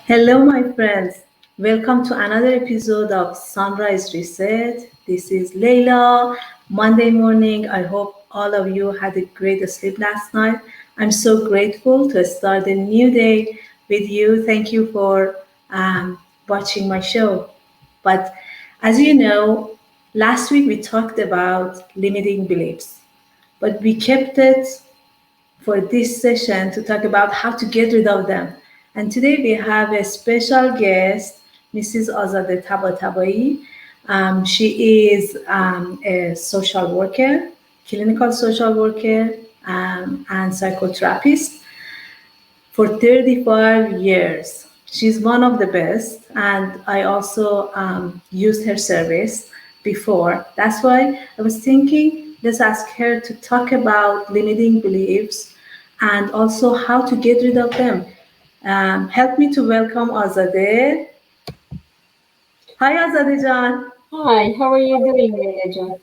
Hello, my friends. Welcome to another episode of Sunrise Reset. This is Layla. Monday morning. I hope all of you had a great sleep last night. I'm so grateful to start a new day with you. Thank you for watching my show. But as you know, last week we talked about limiting beliefs, but we kept it for this session to talk about how to get rid of them. And today we have a special guest, Mrs. Azadeh Tabatabai. She is a social worker, clinical social worker, and psychotherapist for 35 years. She's one of the best, and I also used her service before. That's why I was thinking, let's ask her to talk about limiting beliefs and also how to get rid of them. Help me to welcome Azadeh. Hi, Azadeh Jan. Hi, how are you doing, Leila John?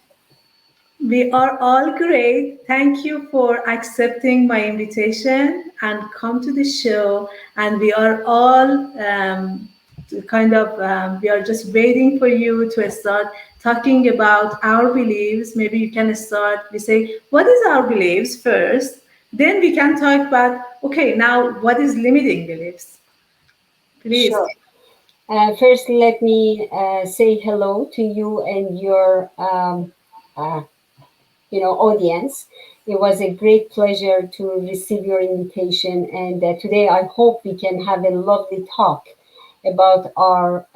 We are all great. Thank you for accepting my invitation and come to the show. And we are all we are just waiting for you to start talking about our beliefs. Maybe you can start, we say, what is our beliefs first? Then we can talk about, okay, now what is limiting beliefs? Please. Sure. First, let me say hello to you and your, uh, audience. It was a great pleasure to receive your invitation, and today I hope we can have a lovely talk about our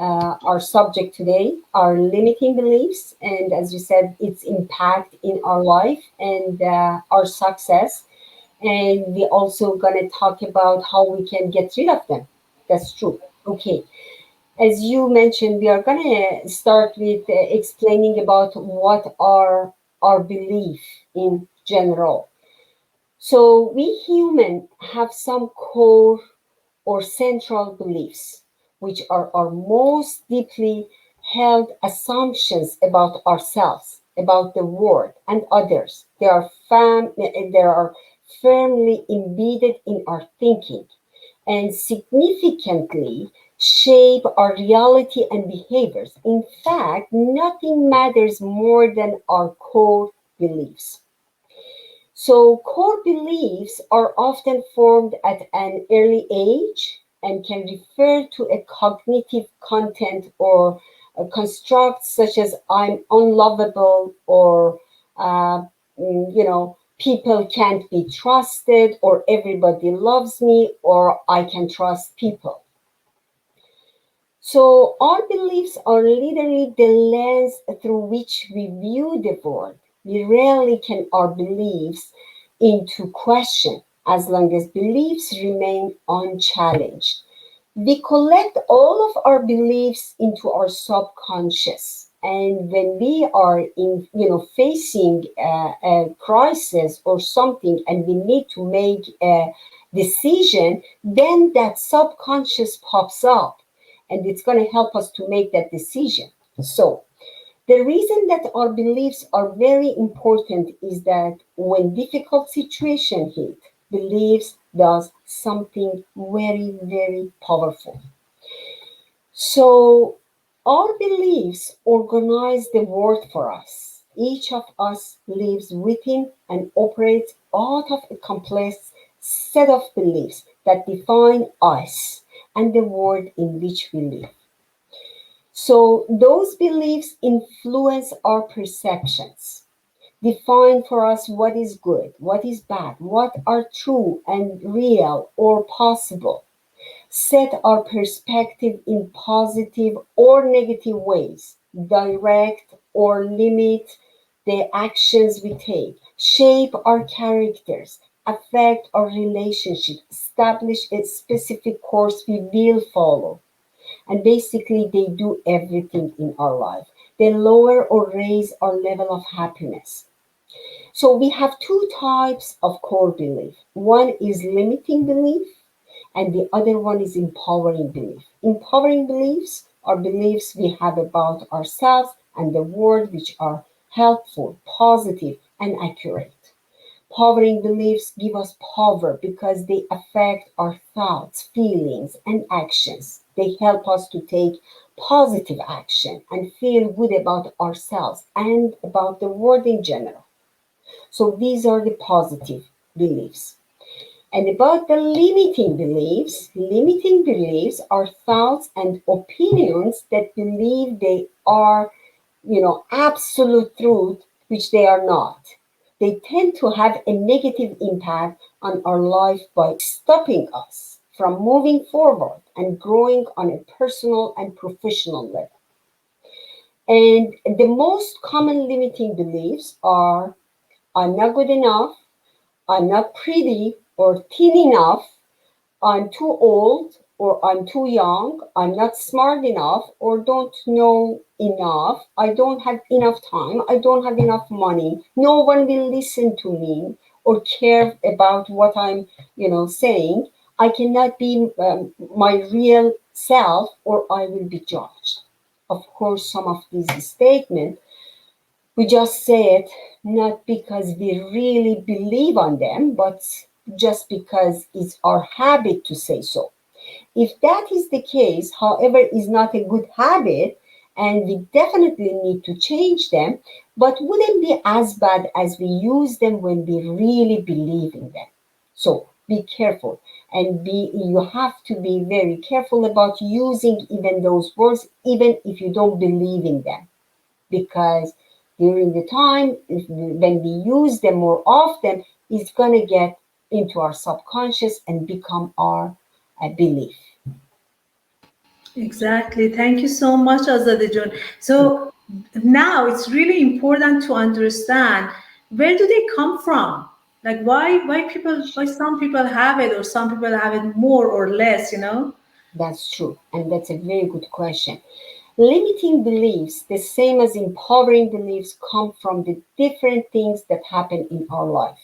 subject today, our limiting beliefs, and as you said, its impact in our life and our success. And we also gonna talk about how we can get rid of them. That's true. Okay. As you mentioned, we are gonna start with explaining about what are our belief in general. So we human have some core or central beliefs, which are our most deeply held assumptions about ourselves, about the world and others. They are firmly embedded in our thinking and significantly shape our reality and behaviors. In fact, nothing matters more than our core beliefs. So, core beliefs are often formed at an early age and can refer to a cognitive content or a construct such as I'm unlovable or, people can't be trusted or everybody loves me or I can trust people. So, our beliefs are literally the lens through which we view the world. We rarely can our beliefs into question as long as beliefs remain unchallenged. We collect all of our beliefs into our subconscious. And when we are facing a crisis or something and we need to make a decision, then that subconscious pops up and it's going to help us to make that decision. So, the reason that our beliefs are very important is that when difficult situation hit, beliefs does something very, very powerful. So our beliefs organize the world for us. Each of us lives within and operates out of a complex set of beliefs that define us and the world in which we live. So those beliefs influence our perceptions, define for us what is good, what is bad, what are true and real or possible, set our perspective in positive or negative ways, direct or limit the actions we take, shape our characters, affect our relationship, establish a specific course we will follow. And basically, they do everything in our life. They lower or raise our level of happiness. So we have two types of core belief. One is limiting belief, and the other one is empowering belief. Empowering beliefs are beliefs we have about ourselves and the world which are helpful, positive, and accurate. Powering beliefs give us power because they affect our thoughts, feelings, and actions. They help us to take positive action and feel good about ourselves and about the world in general. So these are the positive beliefs. And about the limiting beliefs are thoughts and opinions that believe they are, absolute truth, which they are not. They tend to have a negative impact on our life by stopping us from moving forward and growing on a personal and professional level. And the most common limiting beliefs are I'm not good enough, I'm not pretty or thin enough, I'm too old or I'm too young, I'm not smart enough or don't know enough, I don't have enough time, I don't have enough money, no one will listen to me or care about what I'm, saying. I cannot be my real self or I will be judged. Of course, some of these statements we just say it not because we really believe on them, but just because it's our habit to say so. If that is the case, however, is not a good habit, and we definitely need to change them, but wouldn't be as bad as we use them when we really believe in them. So be careful, and you have to be very careful about using even those words, even if you don't believe in them, because during the time when we use them more often, it's going to get into our subconscious and become our belief. Exactly. Thank you so much, Azadejun. So now it's really important to understand where do they come from? Like why some people have it or some people have it more or less, you know? That's true, and that's a very good question. Limiting beliefs, the same as empowering beliefs, come from the different things that happen in our life.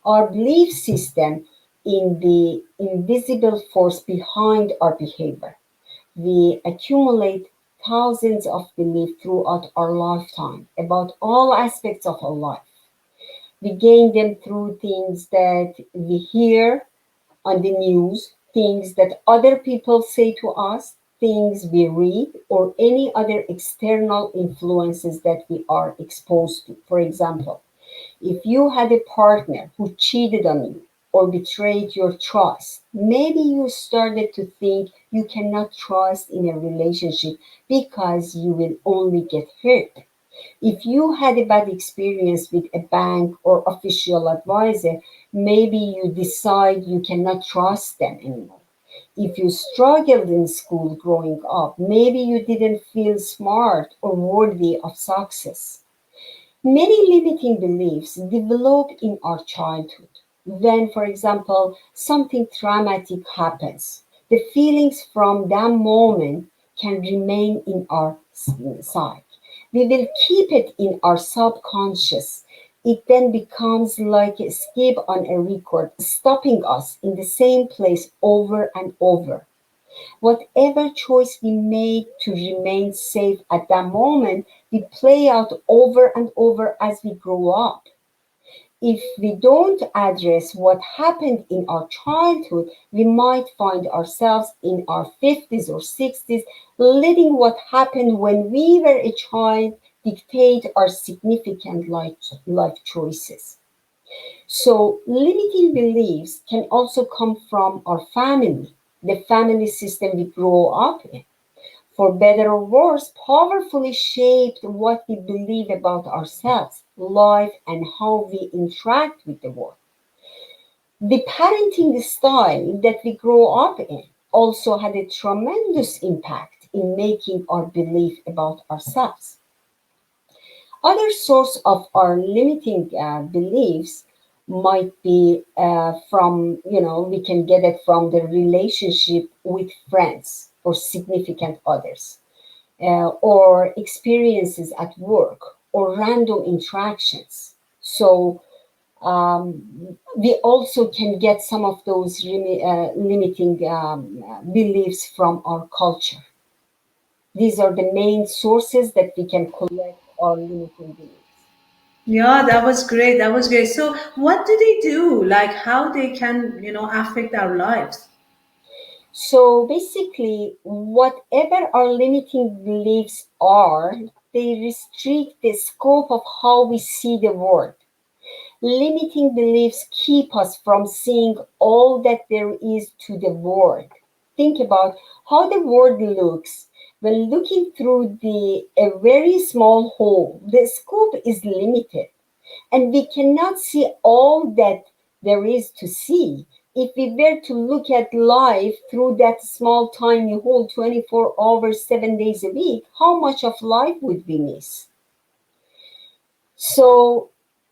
Our belief system in the invisible force behind our behavior. We accumulate thousands of beliefs throughout our lifetime about all aspects of our life. We gain them through things that we hear on the news, things that other people say to us, things we read, or any other external influences that we are exposed to. For example, if you had a partner who cheated on you or betrayed your trust, maybe you started to think you cannot trust in a relationship because you will only get hurt. If you had a bad experience with a bank or official advisor, maybe you decide you cannot trust them anymore. If you struggled in school growing up, maybe you didn't feel smart or worthy of success. Many limiting beliefs develop in our childhood. When, for example, something traumatic happens, the feelings from that moment can remain in our psyche. We will keep it in our subconscious. It then becomes like a skip on a record, stopping us in the same place over and over. Whatever choice we make to remain safe at that moment, we play out over and over as we grow up. If we don't address what happened in our childhood, we might find ourselves in our 50s or 60s letting what happened when we were a child dictate our significant life choices. So, limiting beliefs can also come from our family, the family system we grow up in. For better or worse, powerfully shaped what we believe about ourselves, life, and how we interact with the world. The parenting style that we grow up in also had a tremendous impact in making our belief about ourselves. Other source of our limiting beliefs might be from, we can get it from the relationship with friends or significant others, or experiences at work or random interactions. So we also can get some of those limiting beliefs from our culture. These are the main sources that we can collect our limiting beliefs. Yeah, that was great. That was great. So, what do they do? Like, how they can, affect our lives? So basically, whatever our limiting beliefs are, they restrict the scope of how we see the world. Limiting beliefs keep us from seeing all that there is to the world. Think about how the world looks. When looking through a very small hole, the scope is limited and we cannot see all that there is to see. If we were to look at life through that small tiny hole 24 hours, 7 days a week, how much of life would we miss? So,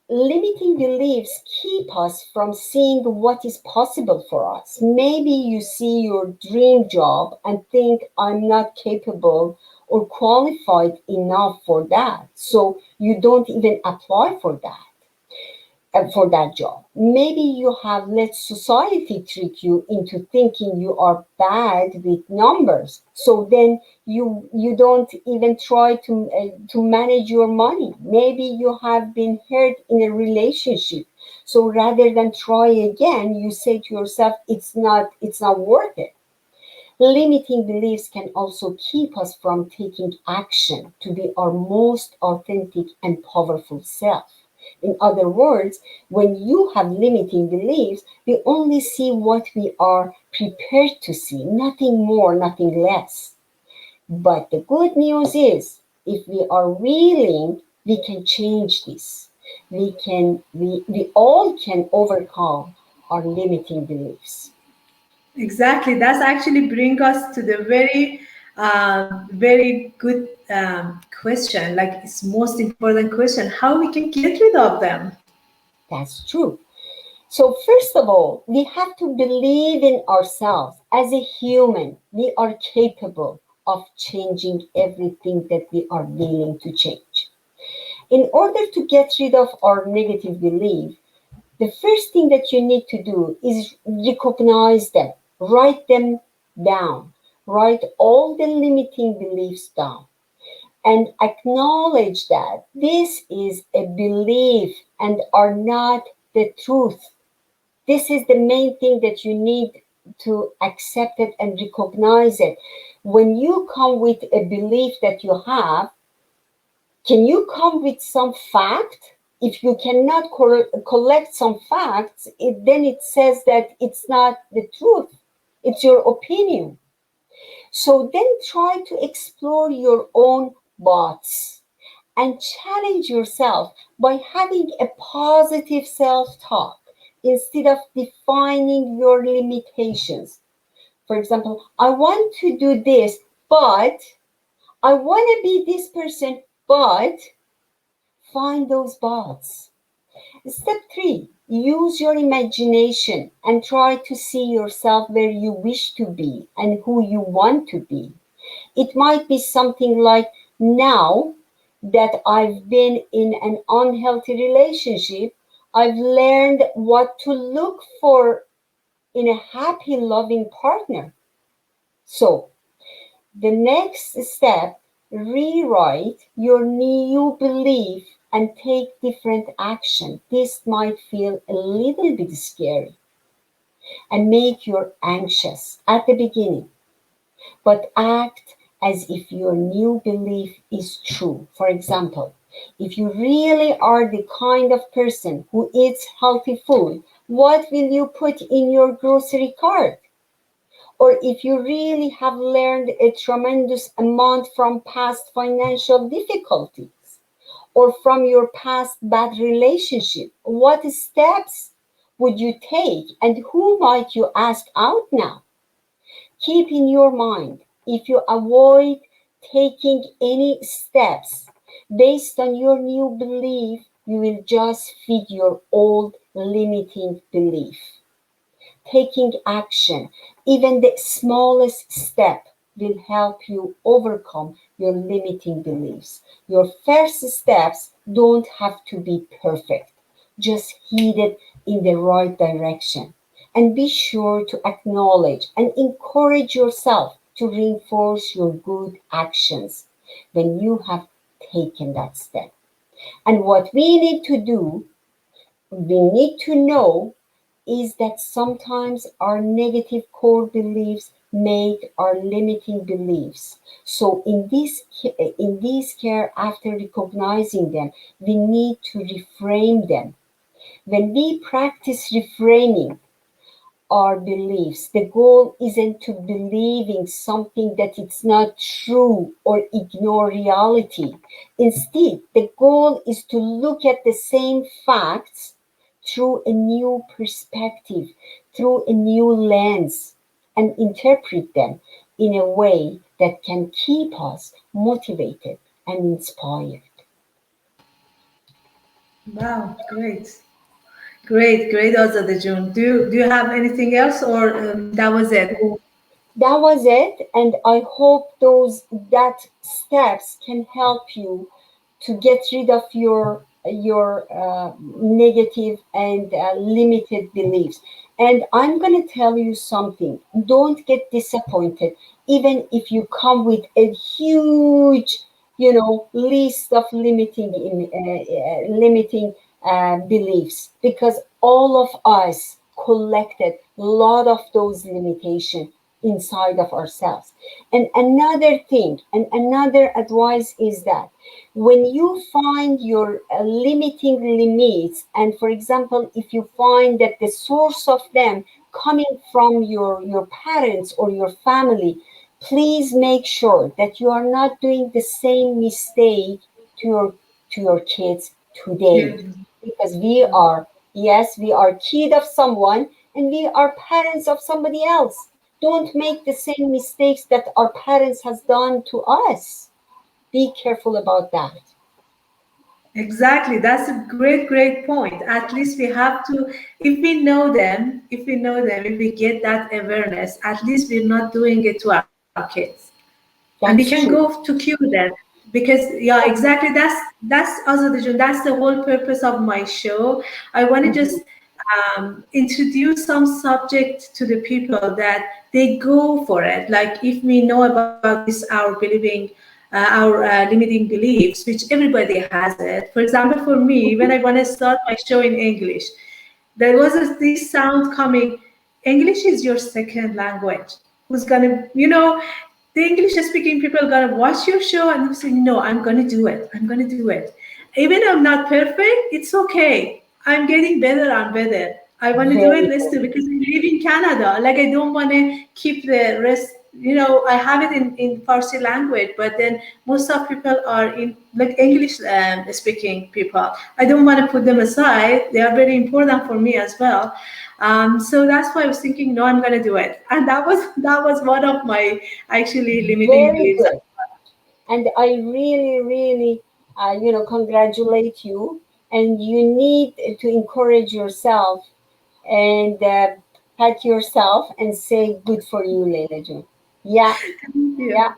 limiting beliefs keep us from seeing what is possible for us. Maybe you see your dream job and think, I'm not capable or qualified enough for that. So, you don't even apply for that job. Maybe you have let society trick you into thinking you are bad with numbers. So then you don't even try to manage your money. Maybe you have been hurt in a relationship. So rather than try again, you say to yourself, it's not worth it. Limiting beliefs can also keep us from taking action to be our most authentic and powerful self. In other words, when you have limiting beliefs, we only see what we are prepared to see, nothing more, nothing less. But the good news is, if we are willing, we can change this. We all can overcome our limiting beliefs. Exactly. That's actually bring us to the very good question. Like, it's most important question: how we can get rid of them? That's true. So, first of all, we have to believe in ourselves. As a human, we are capable of changing everything that we are willing to change. In order to get rid of our negative belief, the first thing that you need to do is recognize them, write them down, write all the limiting beliefs down, and acknowledge that this is a belief and are not the truth. This is the main thing that you need to accept it and recognize it. When you come with a belief that you have, can you come with some fact? If you cannot collect some facts, then it says that it's not the truth. It's your opinion. So then try to explore your own thoughts and challenge yourself by having a positive self talk instead of defining your limitations. For example, I want to do this, but I want to be this person, but find those buts. Step three, use your imagination and try to see yourself where you wish to be and who you want to be. It might be something like, now that I've been in an unhealthy relationship, I've learned what to look for in a happy, loving partner. So, the next step, rewrite your new belief and take different action. This might feel a little bit scary and make you anxious at the beginning, but act as if your new belief is true. For example, if you really are the kind of person who eats healthy food, what will you put in your grocery cart? Or if you really have learned a tremendous amount from past financial difficulties or from your past bad relationship, what steps would you take and who might you ask out now? Keep in your mind, if you avoid taking any steps based on your new belief, you will just feed your old limiting belief. Taking action, even the smallest step, will help you overcome your limiting beliefs. Your first steps don't have to be perfect, just headed in the right direction. And be sure to acknowledge and encourage yourself to reinforce your good actions when you have taken that step. And what we need to do, we need to know, is that sometimes our negative core beliefs make our limiting beliefs. So in this care, after recognizing them, we need to reframe them. When we practice reframing our beliefs, the goal isn't to believing something that it's not true or ignore reality. Instead, the goal is to look at the same facts through a new perspective, through a new lens, and interpret them in a way that can keep us motivated and inspired. Wow, great. Great, Azad June. Do you have anything else, or that was it? That was it, and I hope those that steps can help you to get rid of your negative and limited beliefs. And I'm going to tell you something: don't get disappointed, even if you come with a huge, list of limiting beliefs, because all of us collected a lot of those limitations inside of ourselves. And another thing, and another advice is that when you find your limiting limits, and for example, if you find that the source of them coming from your parents or your family, please make sure that you are not doing the same mistake to your kids today, Yeah. because we are, yes, we are kid of someone and we are parents of somebody else. Don't make the same mistakes that our parents has done to us. Be careful about that. Exactly. That's a great point. At least we have to, if we get that awareness, at least we're not doing it to our kids. And we can That's go true. to cure them, because yeah, exactly, that's also that's the whole purpose of my show. I want to just Mhm. introduce some subject to the people that they go for it. Like if we know about this, our believing, our limiting beliefs, which everybody has it. For example, for me, when I want to start my show in English, there was this sound coming: English is your second language. Who's gonna, the English speaking people are gonna watch your show and they're saying, no, I'm gonna do it. I'm gonna do it. Even I'm not perfect, it's okay. I'm getting better and better. I want to do it, Very let's do good. it, because I live in Canada. Like I don't want to keep the rest, I have it in Farsi language, but then most of people are in like English speaking people. I don't want to put them aside. They are very important for me as well. So that's why I was thinking, no, I'm going to do it. And that was one of my actually limiting Very beliefs. good. And I really, really, congratulate you. And you need to encourage yourself and pat yourself and say, "Good for you, Leila June." Yeah, Yeah. yeah.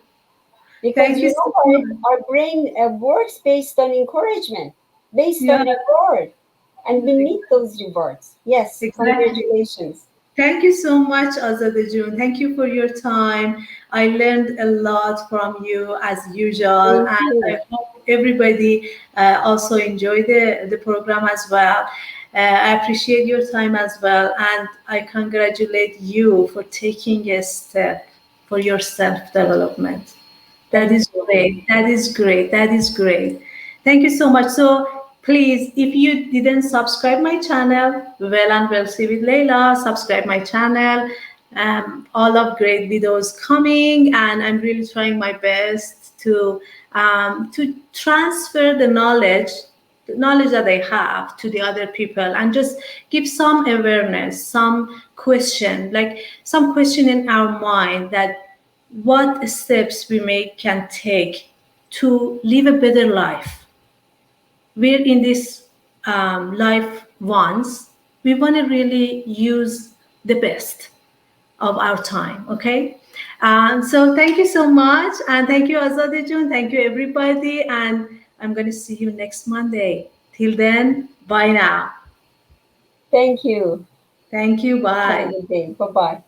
Because Thank you you know so what? much. Our brain works based on encouragement, based on Yeah, reward, and we need those rewards. Yes, exactly. congratulations. Thank you so much, Azadeh. Thank you for your time. I learned a lot from you as usual, Thank and I you. hope everybody also enjoy the program as well. I appreciate your time as well, and I congratulate you for taking a step for your self development. That Thank is you. great. That is great. That is great. Thank you so much. So please, if you didn't subscribe my channel, Well and Well See with Leila, subscribe my channel. All of great videos coming, and I'm really trying my best to transfer the knowledge that I have to the other people, and just give some awareness, some question in our mind, that what steps we make can take to live a better life. We're in this life once. We want to really use the best of our time. Okay. So thank you so much, and thank you, Azadeh. Thank you, everybody, and I'm going to see you next Monday. Till then, bye now. Thank you. Thank you. Have a Bye. good day. Bye bye.